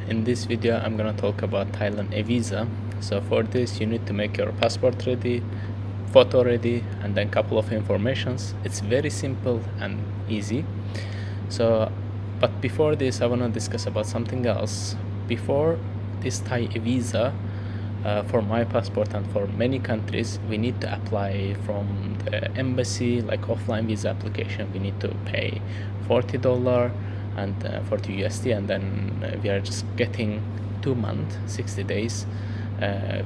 In this video I'm gonna talk about Thailand eVisa. So for this you need to make your passport ready, photo ready, and then couple of informations. It's very simple and easy. But before this I want to discuss about something else. Before this Thai eVisa, for my passport and for many countries, we need to apply from the embassy, like offline visa application. We need to pay $40 and 40 USD, and then we are just getting 2 months, 60 days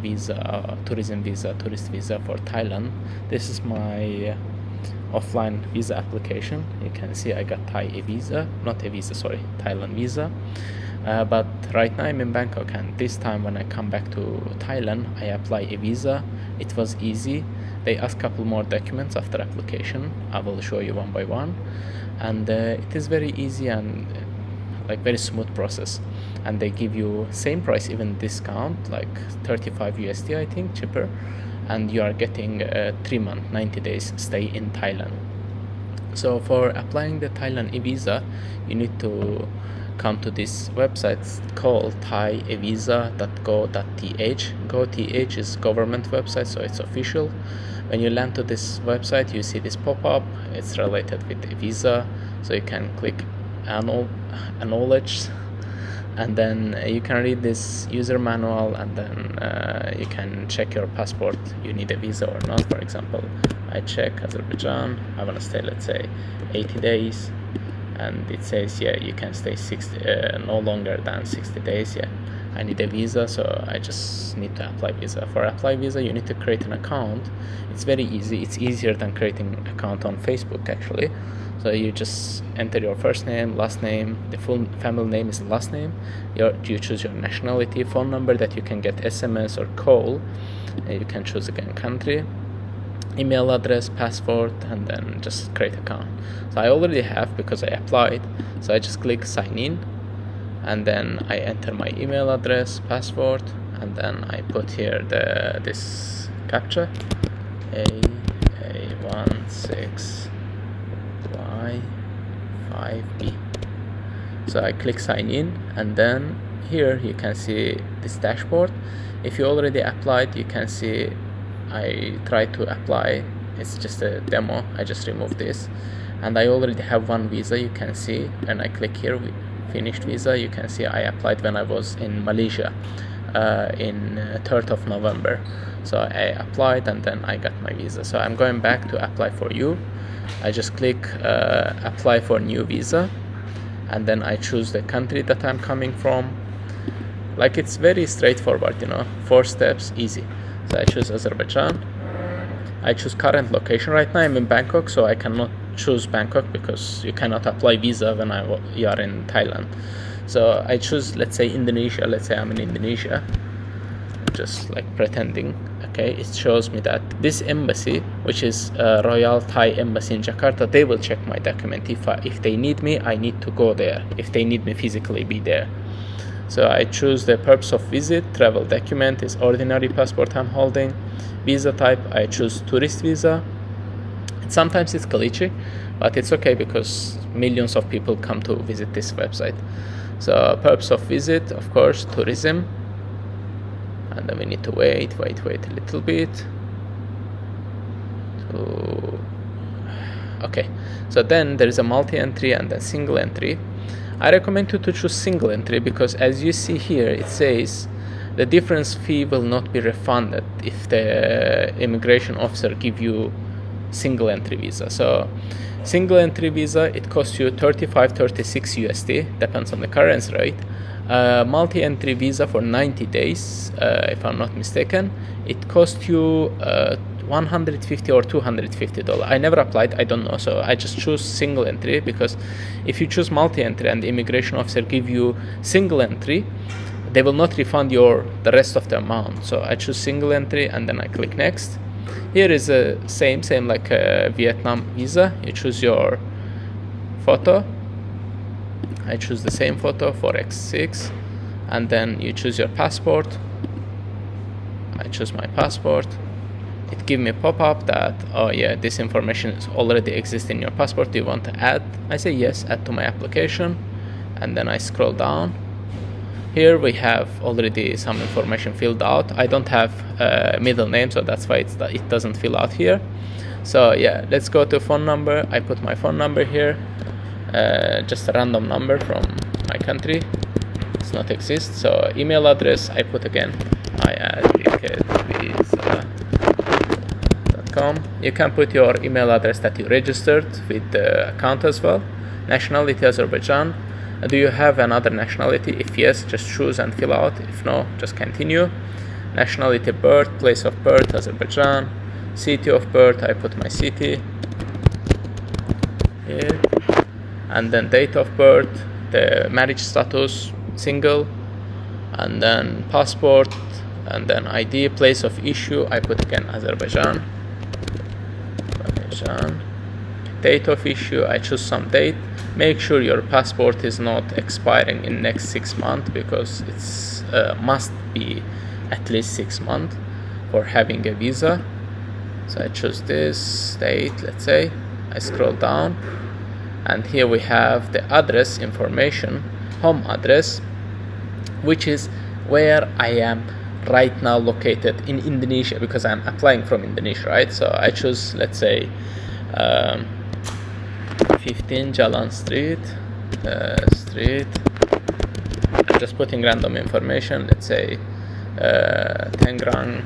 visa, tourism visa, tourist visa for Thailand. This is my offline visa application. You can see I got Thai visa, not eVisa, sorry, Thailand visa. But right now I'm in Bangkok, and this time when I come back to Thailand, I apply eVisa. It was easy. They ask a couple more documents after application. I will show you one by one, and it is very easy and like very smooth process. And they give you same price, even discount, like 35 USD I think, cheaper, and you are getting 3 month 90 days stay in Thailand. So for applying the Thailand eVisa, you need to come to this website called thaieVisa.go.th. Go.th is government website, so it's official. When you land to this website, you see this pop-up. It's related with eVisa, so you can click acknowledge, and then you can read this user manual, and then you can check your passport, you need a visa or not. For example, I check Azerbaijan, I want to stay, let's say 80 days, and it says you can stay no longer than 60 days. I need a visa, so I just need to apply visa. For apply visa, you need to create an account. It's very easy. It's easier than creating an account on Facebook actually. So you just enter your first name, last name, the full family name is the last name. You choose your nationality, phone number that you can get SMS or call. You can choose again country, email address, passport, and then just create account. So I already have because I applied. So I just click sign in, and then I enter my email address, passport, and then I put here this captcha A16Y5B. So I click sign in, and then here you can see this dashboard. If you already applied, you can see I tried to apply. It's just a demo. I just removed this, and I already have one visa. You can see when I click here, finished visa, you can see I applied when I was in Malaysia in 3rd of November. So I applied, and then I got my visa. So I'm going back to apply for you. I just click apply for new visa, and then I choose the country that I'm coming from. Like, it's very straightforward, 4 steps, easy. So I choose Azerbaijan. I choose current location. Right now I'm in Bangkok, so I cannot choose Bangkok because you cannot apply visa when you are in Thailand. So I choose, let's say, Indonesia. Let's say I'm in Indonesia, just like pretending. Okay, it shows me that this embassy, which is Royal Thai Embassy in Jakarta, they will check my document. If they need me, I need to go there. If they need me physically, be there. So I choose the purpose of visit. Travel document is ordinary passport I'm holding. Visa type, I choose tourist visa. Sometimes it's glitchy, but it's okay because millions of people come to visit this website. So purpose of visit, of course, tourism. And then we need to wait a little bit. Okay, so then there is a multi-entry and then single entry. I recommend you to choose single entry because, as you see here, it says the difference fee will not be refunded if the immigration officer give you single entry visa. So single entry visa, it costs you 35-36 USD, depends on the currency rate. Multi-entry visa for 90 days, if I'm not mistaken, it costs you $150 or $250. I never applied, I don't know, so I just choose single entry because if you choose multi-entry and the immigration officer give you single entry, they will not refund the rest of the amount. So I choose single entry, and then I click next. Here is a same like a Vietnam visa. You choose your photo. I choose the same photo for X6, and then you choose your passport. I choose my passport. It gives me a pop-up that, oh yeah, this information is already exists in your passport. Do you want to add? I say yes, add to my application, and then I scroll down, Here we have already some information filled out. I don't have a middle name, so that's why it doesn't fill out here. So yeah, let's go to phone number. I put my phone number here, just a random number from my country. It's not exist. So email address, I put again TiketVisa.com. You can put your email address that you registered with the account as well. Nationality Azerbaijan. Do you have another nationality? If yes, just choose and fill out. If no, just continue. Nationality, birth, place of birth, Azerbaijan. City of birth, I put my city here. And then date of birth, the marriage status, single. And then passport, and then ID, place of issue, I put again Azerbaijan. Date of issue, I choose some date. Make sure your passport is not expiring in next 6 months, because it's must be at least 6 months for having a visa. So I choose this date, let's say. I scroll down, and here we have the address information, home address, which is where I am right now located in Indonesia, because I'm applying from Indonesia, right? So I choose, let's say, 15 Jalan Street. I'm just putting random information. Let's say Tangerang,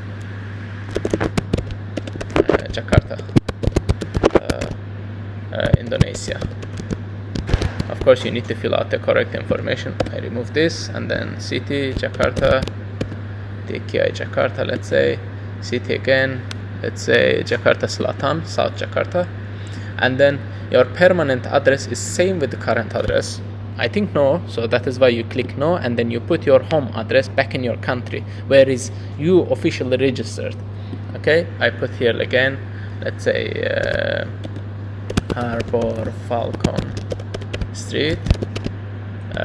Jakarta, Indonesia. Of course, you need to fill out the correct information. I remove this, and then city, Jakarta, DKI Jakarta, let's say. City again, let's say Jakarta Selatan, South Jakarta. And then your permanent address is same with the current address. I think no, so that is why you click no, and then you put your home address back in your country, where is you officially registered. Okay, I put here again, let's say Harbor Falcon Street,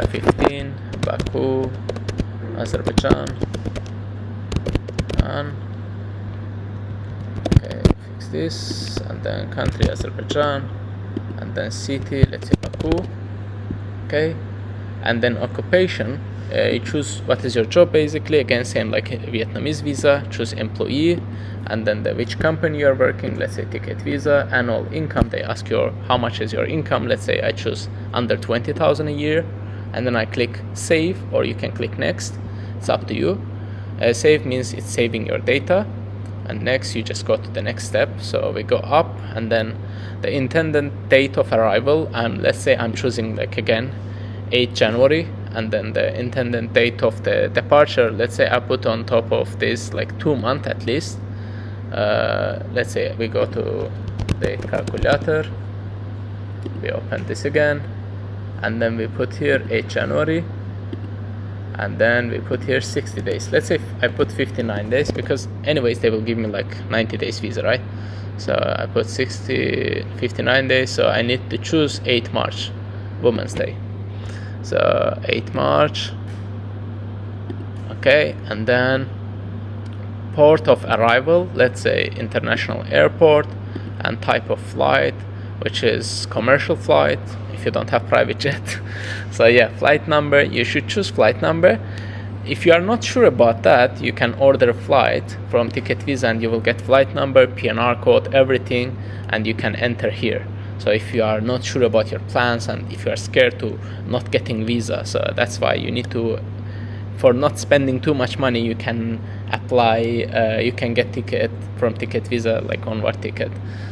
15, Baku, Azerbaijan. Okay, fix this, and then country Azerbaijan, and then city, let's say Baku. Okay, and then occupation, you choose what is your job basically. Again, same like Vietnamese visa, choose employee, and then which company you are working, let's say TiketVisa. Annual income, they ask you how much is your income. Let's say I choose under 20,000 a year, and then I click save, or you can click next, it's up to you. Save means it's saving your data, and next you just go to the next step. So we go up, and then the intended date of arrival, let's say I'm choosing like again 8 January, and then the intended date of the departure, let's say I put on top of this like 2 months at least. Let's say we go to date calculator, we open this again, and then we put here 8 January, and then we put here 60 days. Let's say I put 59 days, because anyways they will give me like 90 days visa, right? So I put 59 days, so I need to choose 8 March, Women's Day. So 8 March, okay, and then port of arrival, let's say international airport, and type of flight, which is commercial flight if you don't have private jet. So yeah, flight number, you should choose flight number. If you are not sure about that, you can order a flight from TiketVisa, and you will get flight number, PNR code, everything, and you can enter here. So if you are not sure about your plans, and if you are scared to not getting visa, so that's why you need to, for not spending too much money, you can apply, you can get ticket from TiketVisa, like Onward ticket.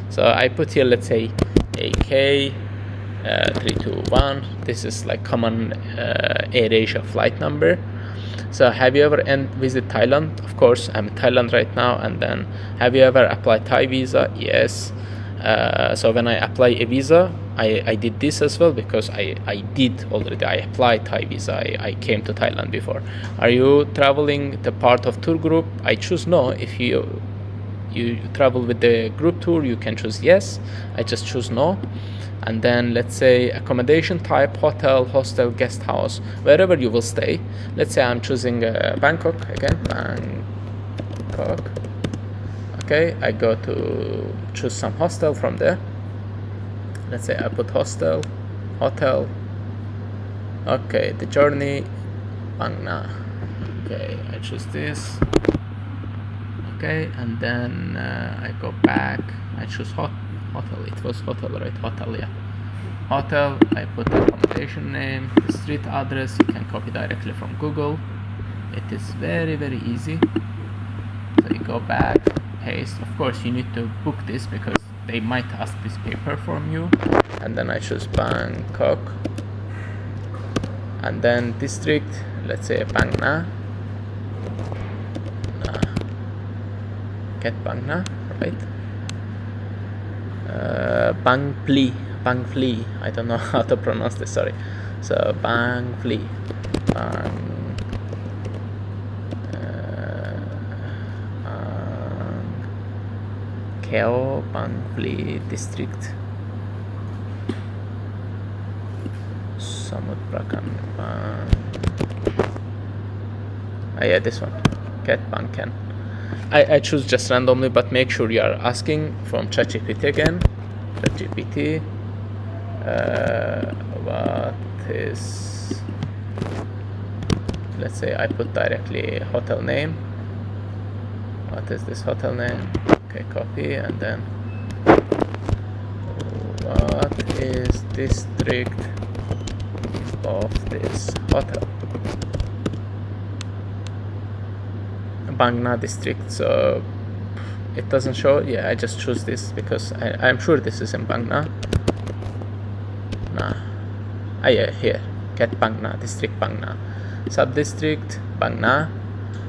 So I put here, let's say AK 321. This is like common AirAsia flight number. So have you ever visit Thailand? Of course, I'm in Thailand right now. And then have you ever applied Thai visa? Yes. So when I apply a visa, I did this as well, because I applied Thai visa. I came to Thailand before. Are you traveling the part of tour group? I choose no. If you travel with the group tour, you can choose yes. I just choose no. And then let's say accommodation type, hotel, hostel, guest house, wherever you will stay. Let's say I'm choosing Bangkok again, Bangkok. Okay, I go to choose some hostel from there. Let's say I put hostel, hotel. Okay, the journey Bangna. Okay, I choose this. Okay, and then I go back. I choose hotel. It was hotel, right? Hotel, yeah. Hotel. I put the accommodation name, the street address. You can copy directly from Google. It is very, very easy. So you go back, paste. Of course, you need to book this because they might ask this paper from you. And then I choose Bangkok. And then district, let's say Bangna. Get Bangna, right? Bangpli. I don't know how to pronounce this, sorry. So Bangpli. Keo Bangpli district. Samut Prakan. Yeah, this one. Get Bangken. I choose just randomly, but make sure you are asking from ChatGPT again. ChatGPT. What is? Let's say I put directly hotel name. What is this hotel name? Okay, copy, and then what is district of this hotel? Bangna district. So it doesn't show. Yeah, I just choose this because I'm sure this is in Bangna. Nah. Yeah, here. Get Bangna district, Bangna. Sub-district Bangna,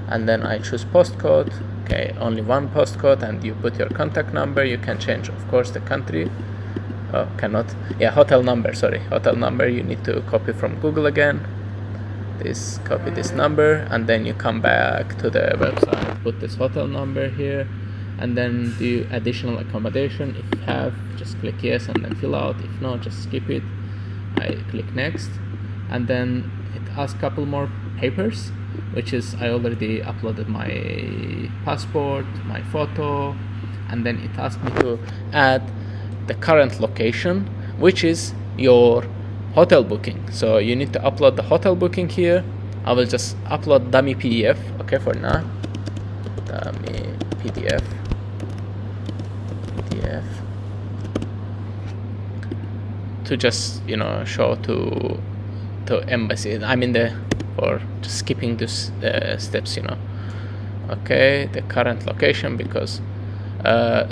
and then I choose postcode. Okay, only one postcode, and you put your contact number. You can change, of course, the country. Oh, cannot. Yeah, hotel number. Sorry, hotel number. You need to copy from Google again. Copy this number, and then you come back to the website. Put this hotel number here, and then do additional accommodation. If you have, just click yes, and then fill out. If not, just skip it. I click next, and then it asks a couple more papers, which is I already uploaded my passport, my photo, and then it asked me to add the current location, which is your hotel booking. So you need to upload the hotel booking here. I will just upload dummy PDF, okay, for now. Dummy PDF. To just, show to embassy. I mean for just skipping this steps, Okay, the current location, because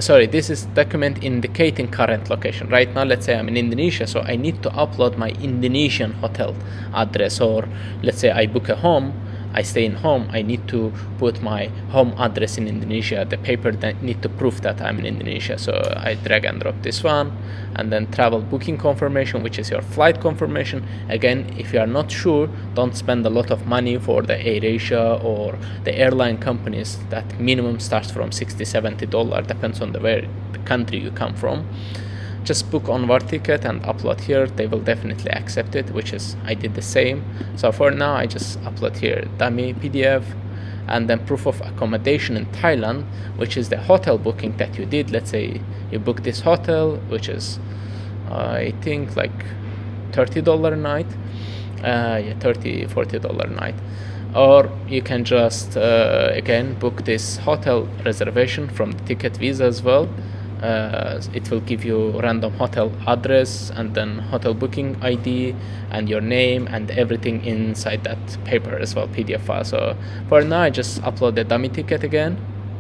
sorry, this is document indicating current location. Right now, let's say I'm in Indonesia, so I need to upload my Indonesian hotel address. Or let's say I book a home, I stay in home, I need to put my home address in Indonesia, the paper that need to prove that I'm in Indonesia. So I drag and drop this one, and then travel booking confirmation, which is your flight confirmation. Again, if you are not sure, don't spend a lot of money for the AirAsia or the airline companies. That minimum starts from $60-70, depends on the country you come from. Just book Onward ticket and upload here. They will definitely accept it, which is I did the same. So for now, I just upload here dummy PDF, and then proof of accommodation in Thailand, which is the hotel booking that you did. Let's say you book this hotel, which is I think like $30 a night. Yeah, $30-40 a night. Or you can just again book this hotel reservation from the TiketVisa as well. It will give you random hotel address and then hotel booking ID and your name and everything inside that paper as well, PDF file. So for now, I just upload the dummy ticket again.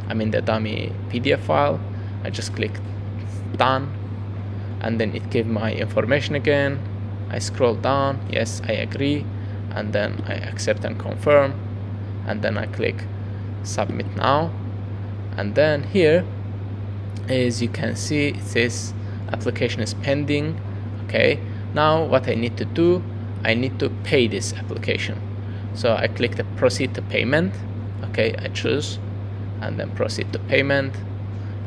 I mean the dummy PDF file. I just click done, and then it gave my information again. I scroll down, yes, I agree, and then I accept and confirm, and then I click submit now. And then here, as you can see, it says application is pending. Okay, now what I need to do, I need to pay this application. So I click the proceed to payment. Okay, I choose, and then proceed to payment,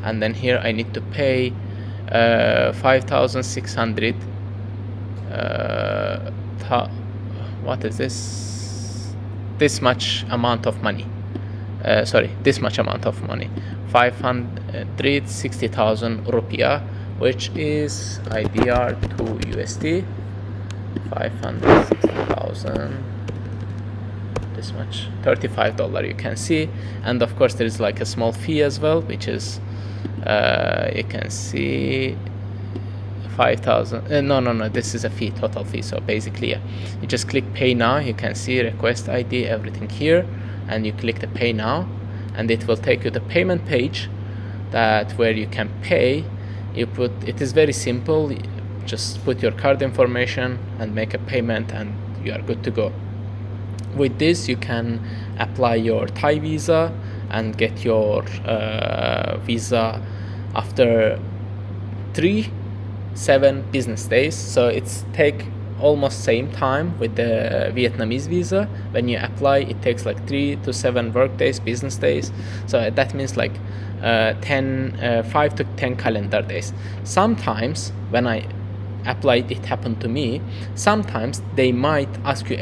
and then here I need to pay 5,600. What is this much amount of money? This much amount of money, 560,000 rupiah, which is IDR to USD, 560,000 this much, $35 you can see. And of course there is like a small fee as well, which is you can see 5,000. No, this is a fee, total fee. So basically, yeah, you just click pay now. You can see request ID, everything here, and you click the pay now, and it will take you to the payment page that where you can pay. It is very simple. Just put your card information and make a payment, and you are good to go. With this, you can apply your Thai visa and get your visa after 7 business days. So it's take almost same time with the Vietnamese visa. When you apply, it takes like 3 to 7 work days, business days. So that means like 5 to 10 calendar days. Sometimes when I applied, it happened to me, sometimes they might ask you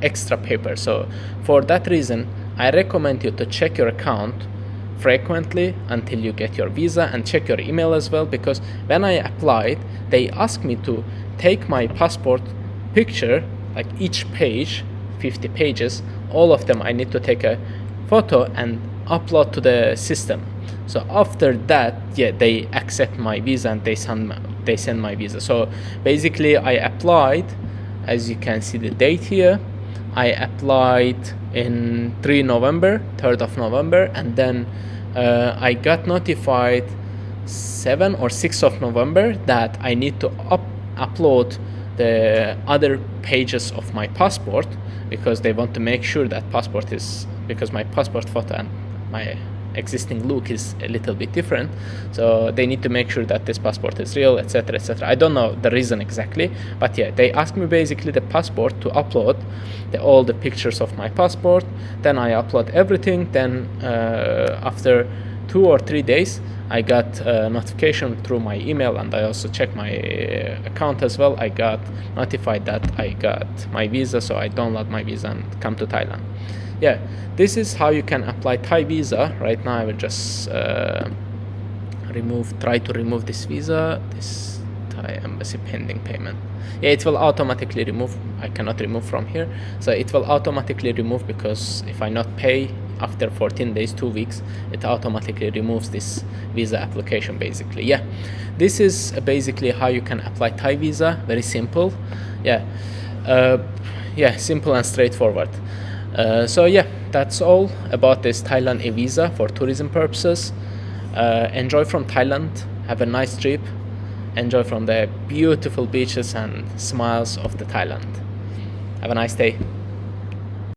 extra paper. So for that reason, I recommend you to check your account frequently until you get your visa, and check your email as well, because when I applied, they asked me to take my passport picture, like each page, 50 pages, all of them I need to take a photo and upload to the system. So after that, yeah, they accept my visa and they send my visa. So basically I applied, as you can see the date here, I applied in 3rd of November, and then I got notified 7 or 6th of November that I need to upload the other pages of my passport, because they want to make sure that because my passport photo and my existing look is a little bit different, so they need to make sure that this passport is real, etc., etc. I don't know the reason exactly, but yeah, they asked me basically the passport to upload all the pictures of my passport. Then I upload everything. Then after 2 or 3 days, I got a notification through my email, and I also checked my account as well. I got notified that I got my visa, so I download my visa and come to Thailand. Yeah, this is how you can apply Thai visa. Right now I will just try to remove this visa, this Thai embassy pending payment. Yeah, it will automatically remove. I cannot remove from here, so it will automatically remove, because if I not pay after 14 days, 2 weeks, it automatically removes this visa application basically. Yeah, this is basically how you can apply Thai visa. Very simple. Yeah, simple and straightforward. So yeah, that's all about this Thailand eVisa for tourism purposes. Enjoy from Thailand, have a nice trip, enjoy from the beautiful beaches and smiles of the Thailand. Have a nice day.